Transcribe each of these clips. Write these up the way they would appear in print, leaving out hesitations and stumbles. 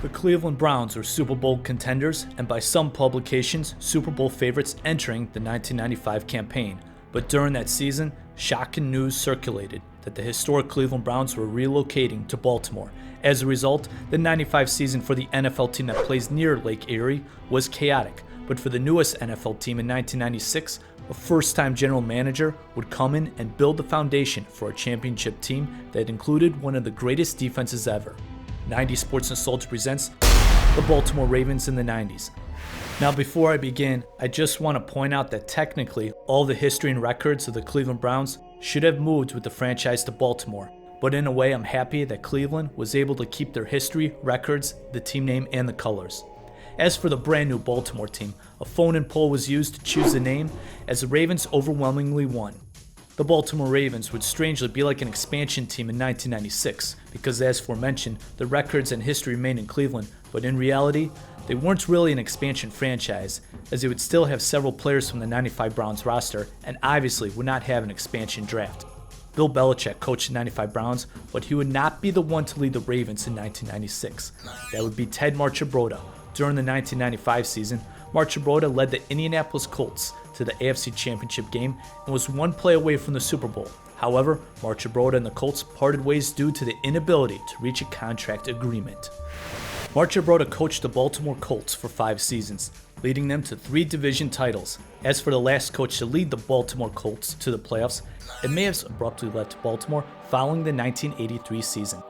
The Cleveland Browns were Super Bowl contenders and by some publications, Super Bowl favorites entering the 1995 campaign. But during that season, shocking news circulated that the historic Cleveland Browns were relocating to Baltimore. As a result, the 95 season for the NFL team that plays near Lake Erie was chaotic. But for the newest NFL team in 1996, a first-time general manager would come in and build the foundation for a championship team that included one of the greatest defenses ever. 90 Sports Nostalgia presents the Baltimore Ravens in the 90s. Now before I begin, I just want to point out that technically all the history and records of the Cleveland Browns should have moved with the franchise to Baltimore. But in a way, I'm happy that Cleveland was able to keep their history, records, the team name, and the colors. As for the brand new Baltimore team, a phone-in poll was used to choose a name, as the Ravens overwhelmingly won. The Baltimore Ravens would strangely be like an expansion team in 1996, because as aforementioned, the records and history remained in Cleveland, but in reality, they weren't really an expansion franchise, as they would still have several players from the 95 Browns roster, and obviously would not have an expansion draft. Bill Belichick coached the 95 Browns, but he would not be the one to lead the Ravens in 1996. That would be Ted Marchibroda. During the 1995 season, Marchibroda led the Indianapolis Colts to the AFC Championship game and was one play away from the Super Bowl. However, Marchibroda and the Colts parted ways due to the inability to reach a contract agreement. Marchibroda coached the Baltimore Colts for 5 seasons, leading them to 3 division titles. As for the last coach to lead the Baltimore Colts to the playoffs, it may have abruptly left Baltimore following the 1983 season.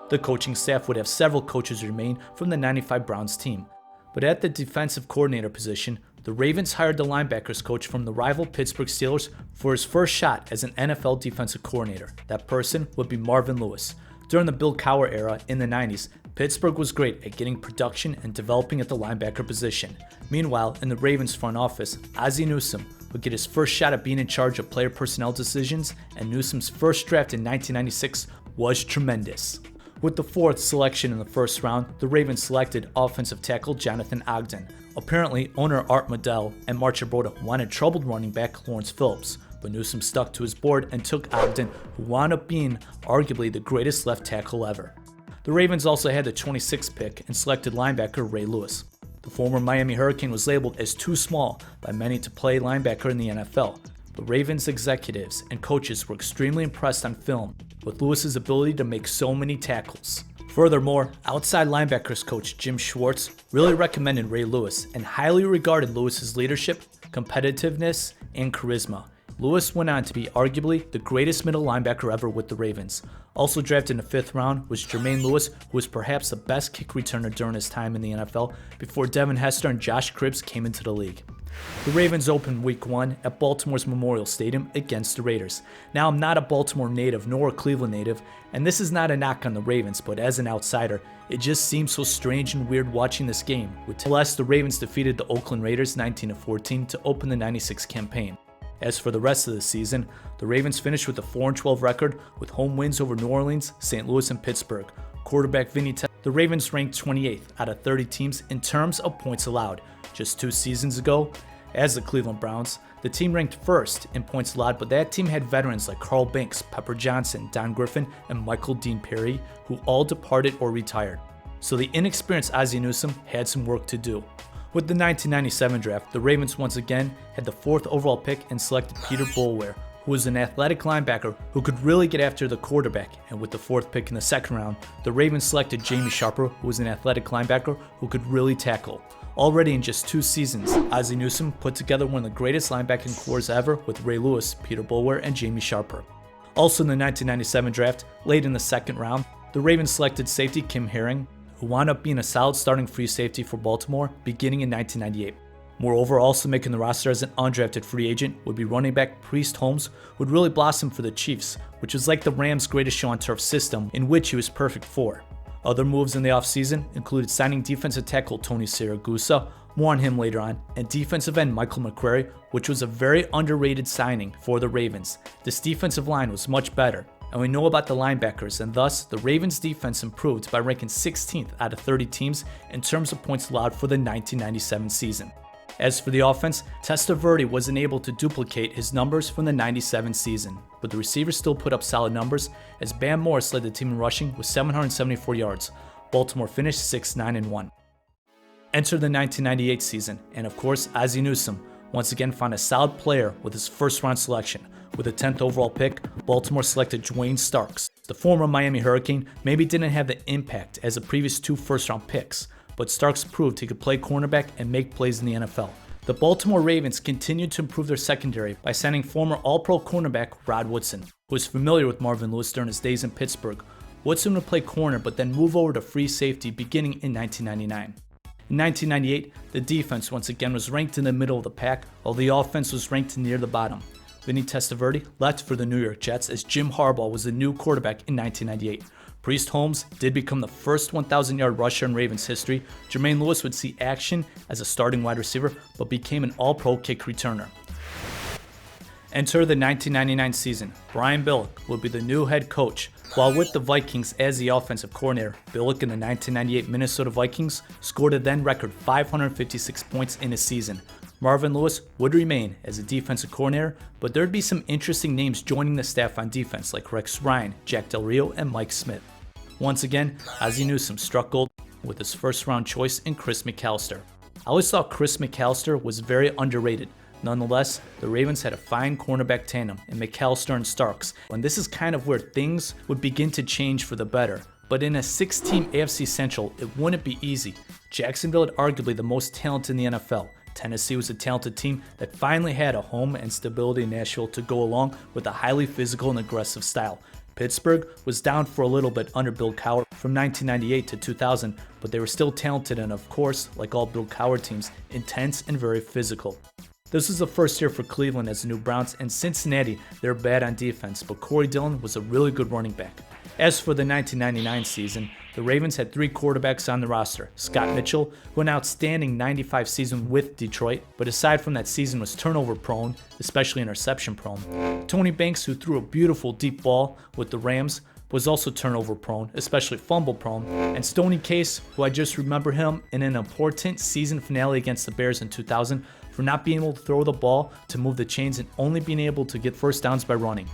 The coaching staff would have several coaches remain from the 95 Browns team. But at the defensive coordinator position, the Ravens hired the linebackers coach from the rival Pittsburgh Steelers for his first shot as an NFL defensive coordinator. That person would be Marvin Lewis. During the Bill Cowher era in the 90s, Pittsburgh was great at getting production and developing at the linebacker position. Meanwhile, in the Ravens front office, Ozzie Newsome would get his first shot at being in charge of player personnel decisions, and Newsome's first draft in 1996 was tremendous. With the 4th selection in the first round, the Ravens selected offensive tackle Jonathan Ogden. Apparently, owner Art Modell and Marchibroda wanted troubled running back Lawrence Phillips, but Newsome stuck to his board and took Ogden, who wound up being arguably the greatest left tackle ever. The Ravens also had the 26th pick and selected linebacker Ray Lewis. The former Miami Hurricane was labeled as too small by many to play linebacker in the NFL. The Ravens executives and coaches were extremely impressed on film with Lewis's ability to make so many tackles. Furthermore, outside linebackers coach Jim Schwartz really recommended Ray Lewis and highly regarded Lewis's leadership, competitiveness, and charisma. Lewis went on to be arguably the greatest middle linebacker ever with the Ravens. Also drafted in the 5th round was Jermaine Lewis, who was perhaps the best kick returner during his time in the NFL before Devin Hester and Josh Cribbs came into the league. The Ravens opened Week 1 at Baltimore's Memorial Stadium against the Raiders. Now, I'm not a Baltimore native nor a Cleveland native, and this is not a knock on the Ravens, but as an outsider, it just seems so strange and weird watching this game. Nonetheless, the Ravens defeated the Oakland Raiders 19-14 to open the 96 campaign. As for the rest of the season, the Ravens finished with a 4-12 record with home wins over New Orleans, St. Louis, and Pittsburgh. Quarterback Vinny Testaverde. The Ravens ranked 28th out of 30 teams in terms of points allowed. Just 2 seasons ago, as the Cleveland Browns, the team ranked 1st in points allowed, but that team had veterans like Carl Banks, Pepper Johnson, Don Griffin, and Michael Dean Perry, who all departed or retired. So the inexperienced Ozzie Newsome had some work to do. With the 1997 draft, the Ravens once again had the 4th overall pick and selected Peter Boulware, who was an athletic linebacker who could really get after the quarterback. And with the 4th pick in the 2nd round, the Ravens selected Jamie Sharper, who was an athletic linebacker who could really tackle. Already in just 2 seasons, Ozzie Newsome put together one of the greatest linebacking corps ever with Ray Lewis, Peter Boulware, and Jamie Sharper. Also in the 1997 draft, late in the 2nd round, the Ravens selected safety Kim Herring, who wound up being a solid starting free safety for Baltimore beginning in 1998. Moreover, also making the roster as an undrafted free agent would be running back Priest Holmes, who would really blossom for the Chiefs, which was like the Rams' greatest show on turf system, in which he was perfect for. Other moves in the offseason included signing defensive tackle Tony Siragusa, more on him later on, and defensive end Michael McQuarrie, which was a very underrated signing for the Ravens. This defensive line was much better, and we know about the linebackers, and thus the Ravens defense improved by ranking 16th out of 30 teams in terms of points allowed for the 1997 season. As for the offense, Testaverde wasn't able to duplicate his numbers from the 97 season, but the receivers still put up solid numbers as Bam Morris led the team in rushing with 774 yards. Baltimore finished 6-9-1. Enter the 1998 season, and of course, Ozzie Newsome once again found a solid player with his first-round selection. With the 10th overall pick, Baltimore selected Dwayne Starks. The former Miami Hurricane maybe didn't have the impact as the previous 2 first-round picks, but Starks proved he could play cornerback and make plays in the NFL. The Baltimore Ravens continued to improve their secondary by signing former All-Pro cornerback Rod Woodson, who was familiar with Marvin Lewis during his days in Pittsburgh. Woodson would play corner but then move over to free safety beginning in 1999. In 1998, the defense once again was ranked in the middle of the pack, while the offense was ranked near the bottom. Vinny Testaverde left for the New York Jets as Jim Harbaugh was the new quarterback in 1998. Priest Holmes did become the first 1,000-yard rusher in Ravens history. Jermaine Lewis would see action as a starting wide receiver, but became an All-Pro kick returner. Enter the 1999 season. Brian Billick would be the new head coach. While with the Vikings as the offensive coordinator, Billick and the 1998 Minnesota Vikings scored a then record 556 points in a season. Marvin Lewis would remain as a defensive coordinator, but there'd be some interesting names joining the staff on defense like Rex Ryan, Jack Del Rio, and Mike Smith. Once again, Ozzie Newsome struck gold with his first-round choice in Chris McAllister. I always thought Chris McAllister was very underrated. Nonetheless, the Ravens had a fine cornerback tandem in McAllister and Starks, and this is kind of where things would begin to change for the better. But in a 6-team AFC Central, it wouldn't be easy. Jacksonville had arguably the most talent in the NFL. Tennessee was a talented team that finally had a home and stability in Nashville to go along with a highly physical and aggressive style. Pittsburgh was down for a little bit under Bill Cowher from 1998 to 2000, but they were still talented and, of course, like all Bill Cowher teams, intense and very physical. This was the first year for Cleveland as the new Browns, and Cincinnati, they're bad on defense, but Corey Dillon was a really good running back. As for the 1999 season, the Ravens had 3 quarterbacks on the roster. Scott Mitchell, who had an outstanding 95 season with Detroit, but aside from that season was turnover prone, especially interception prone. Tony Banks, who threw a beautiful deep ball with the Rams, was also turnover prone, especially fumble prone. And Stoney Case, who I just remember him in an important season finale against the Bears in 2000, for not being able to throw the ball to move the chains and only being able to get first downs by running.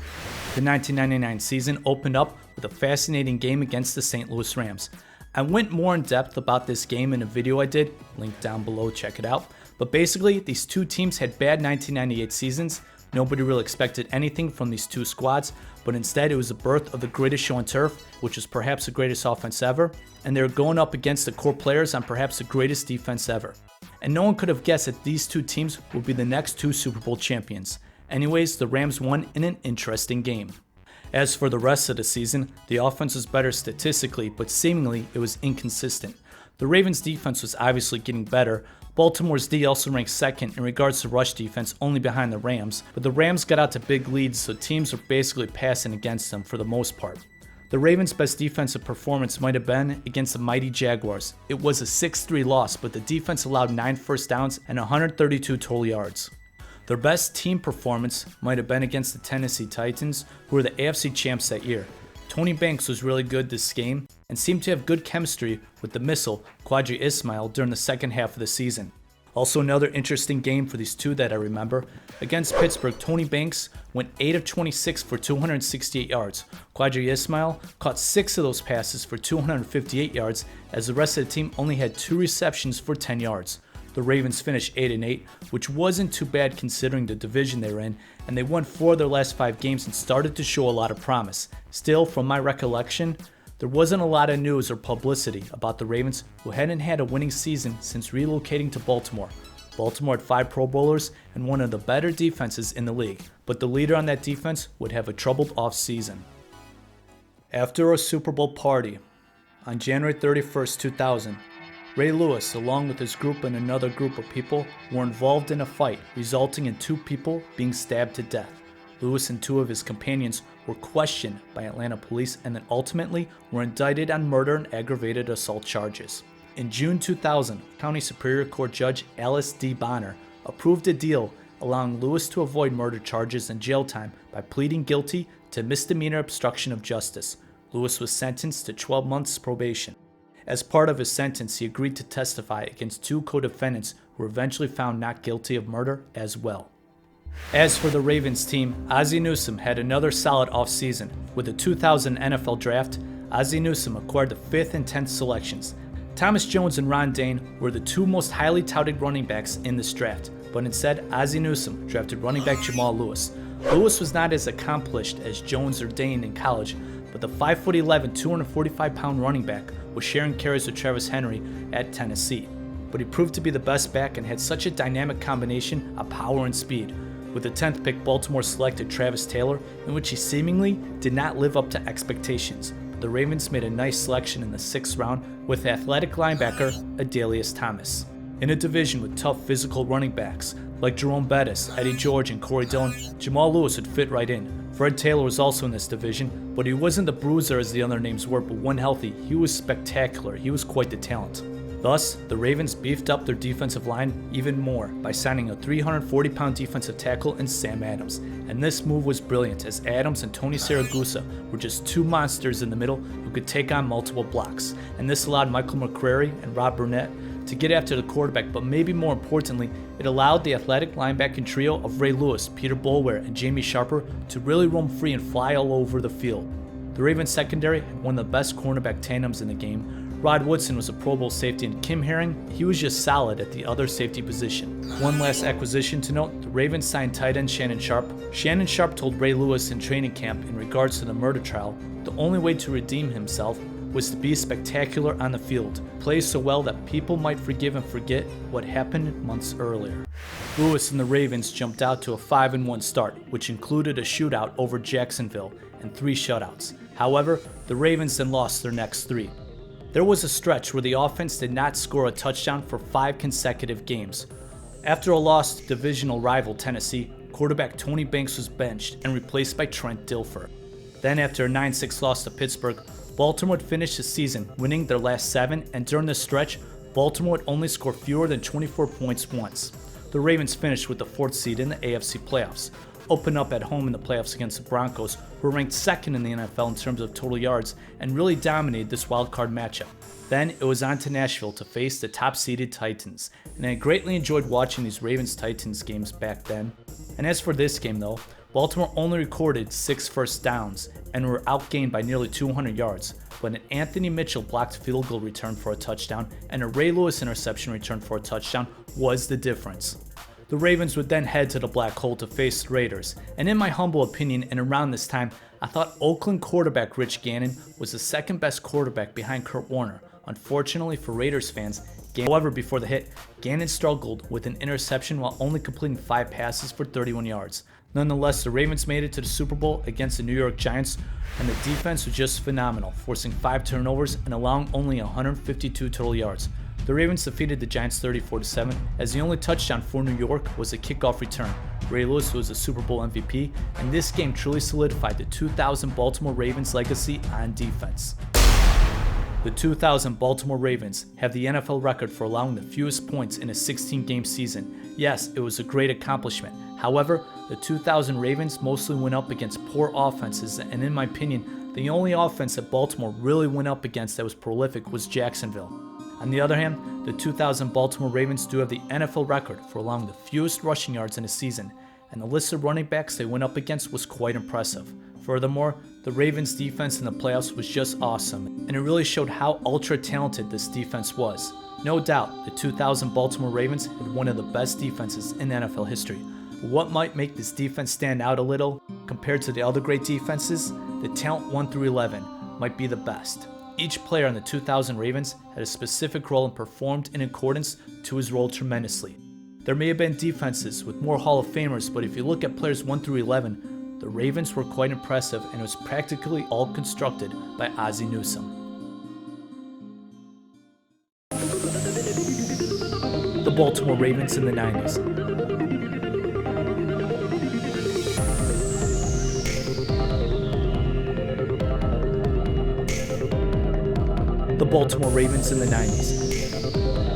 The 1999 season opened up with a fascinating game against the St. Louis Rams. I went more in depth about this game in a video I did, link down below, check it out. But basically, these two teams had bad 1998 seasons. Nobody really expected anything from these two squads, but instead it was the birth of the greatest show on turf, which is perhaps the greatest offense ever, and they were going up against the core players on perhaps the greatest defense ever. And no one could have guessed that these two teams would be the next 2 Super Bowl champions. Anyways, the Rams won in an interesting game. As for the rest of the season, the offense was better statistically, but seemingly it was inconsistent. The Ravens' defense was obviously getting better. Baltimore's D also ranked second in regards to rush defense, only behind the Rams, but the Rams got out to big leads, so teams were basically passing against them for the most part. The Ravens' best defensive performance might have been against the mighty Jaguars. It was a 6-3 loss, but the defense allowed 9 first downs and 132 total yards. Their best team performance might have been against the Tennessee Titans, who were the AFC champs that year. Tony Banks was really good this game and seemed to have good chemistry with the missile, Quadri Ismail, during the second half of the season. Also another interesting game for these two that I remember. Against Pittsburgh, Tony Banks went 8 of 26 for 268 yards. Quadri Ismail caught 6 of those passes for 258 yards, as the rest of the team only had 2 receptions for 10 yards. The Ravens finished 8-8, which wasn't too bad considering the division they were in, and they won 4 of their last 5 games and started to show a lot of promise. Still, from my recollection, there wasn't a lot of news or publicity about the Ravens, who hadn't had a winning season since relocating to Baltimore. Baltimore had 5 Pro Bowlers and one of the better defenses in the league, but the leader on that defense would have a troubled offseason. After a Super Bowl party, on January 31st, 2000, Ray Lewis, along with his group and another group of people, were involved in a fight, resulting in 2 people being stabbed to death. Lewis and 2 of his companions were questioned by Atlanta police and then ultimately were indicted on murder and aggravated assault charges. In June 2000, County Superior Court Judge Alice D. Bonner approved a deal allowing Lewis to avoid murder charges and jail time by pleading guilty to misdemeanor obstruction of justice. Lewis was sentenced to 12 months probation. As part of his sentence, he agreed to testify against 2 co-defendants who were eventually found not guilty of murder as well. As for the Ravens team, Ozzie Newsome had another solid offseason. With the 2000 NFL Draft, Ozzie Newsome acquired the 5th and 10th selections. Thomas Jones and Ron Dane were the 2 most highly touted running backs in this draft, but instead Ozzie Newsome drafted running back Jamal Lewis. Lewis was not as accomplished as Jones or Dane in college, but the 5'11", 245-pound running back was sharing carries with Travis Henry at Tennessee. But he proved to be the best back and had such a dynamic combination of power and speed. With the 10th pick, Baltimore selected Travis Taylor, in which he seemingly did not live up to expectations. The Ravens made a nice selection in the 6th round with athletic linebacker Adalius Thomas. In a division with tough physical running backs like Jerome Bettis, Eddie George, and Corey Dillon, Jamal Lewis would fit right in. Fred Taylor was also in this division, but he wasn't the bruiser as the other names were, but when healthy, he was spectacular. He was quite the talent. Thus, the Ravens beefed up their defensive line even more by signing a 340-pound defensive tackle in Sam Adams. And this move was brilliant, as Adams and Tony Siragusa were just 2 monsters in the middle who could take on multiple blocks. And this allowed Michael McCrary and Rob Burnett to get after the quarterback, but maybe more importantly, it allowed the athletic linebacking trio of Ray Lewis, Peter Boulware, and Jamie Sharper to really roam free and fly all over the field. The Ravens secondary had one of the best cornerback tandems in the game. Rod Woodson was a Pro Bowl safety, and Kim Herring, he was just solid at the other safety position. One last acquisition to note, the Ravens signed tight end Shannon Sharp. Shannon Sharp told Ray Lewis in training camp in regards to the murder trial, the only way to redeem himself was to be spectacular on the field, play so well that people might forgive and forget what happened months earlier. Lewis and the Ravens jumped out to a 5-1 start, which included a shootout over Jacksonville and 3 shutouts. However, the Ravens then lost their next 3. There was a stretch where the offense did not score a touchdown for 5 consecutive games. After a loss to divisional rival Tennessee, quarterback Tony Banks was benched and replaced by Trent Dilfer. Then after a 9-6 loss to Pittsburgh, Baltimore would finish the season winning their last 7, and during this stretch, Baltimore would only score fewer than 24 points once. The Ravens finished with the 4th seed in the AFC playoffs, opened up at home in the playoffs against the Broncos, who were ranked 2nd in the NFL in terms of total yards and really dominated this wild-card matchup. Then it was on to Nashville to face the top-seeded Titans, and I greatly enjoyed watching these Ravens-Titans games back then. And as for this game though, Baltimore only recorded 6 first downs and were outgained by nearly 200 yards, but an Anthony Mitchell blocked field goal return for a touchdown and a Ray Lewis interception return for a touchdown was the difference. The Ravens would then head to the black hole to face the Raiders, and in my humble opinion and around this time, I thought Oakland quarterback Rich Gannon was the 2nd best quarterback behind Kurt Warner. Unfortunately for Raiders fans, however, before the hit, Gannon struggled with an interception while only completing 5 passes for 31 yards. Nonetheless, the Ravens made it to the Super Bowl against the New York Giants, and the defense was just phenomenal, forcing 5 turnovers and allowing only 152 total yards. The Ravens defeated the Giants 34-7, as the only touchdown for New York was a kickoff return. Ray Lewis was the Super Bowl MVP, and this game truly solidified the 2000 Baltimore Ravens legacy on defense. The 2000 Baltimore Ravens have the NFL record for allowing the fewest points in a 16-game season. Yes, it was a great accomplishment. However, the 2000 Ravens mostly went up against poor offenses, and in my opinion, the only offense that Baltimore really went up against that was prolific was Jacksonville. On the other hand, the 2000 Baltimore Ravens do have the NFL record for allowing the fewest rushing yards in a season, and the list of running backs they went up against was quite impressive. Furthermore, the Ravens' defense in the playoffs was just awesome, and it really showed how ultra-talented this defense was. No doubt, the 2000 Baltimore Ravens had one of the best defenses in NFL history. But what might make this defense stand out a little, compared to the other great defenses, the talent 1 through 11 might be the best. Each player on the 2000 Ravens had a specific role and performed in accordance to his role tremendously. There may have been defenses with more Hall of Famers, but if you look at players 1 through 11, the Ravens were quite impressive, and it was practically all constructed by Ozzie Newsome. The Baltimore Ravens in the 90s. The Baltimore Ravens in the 90s.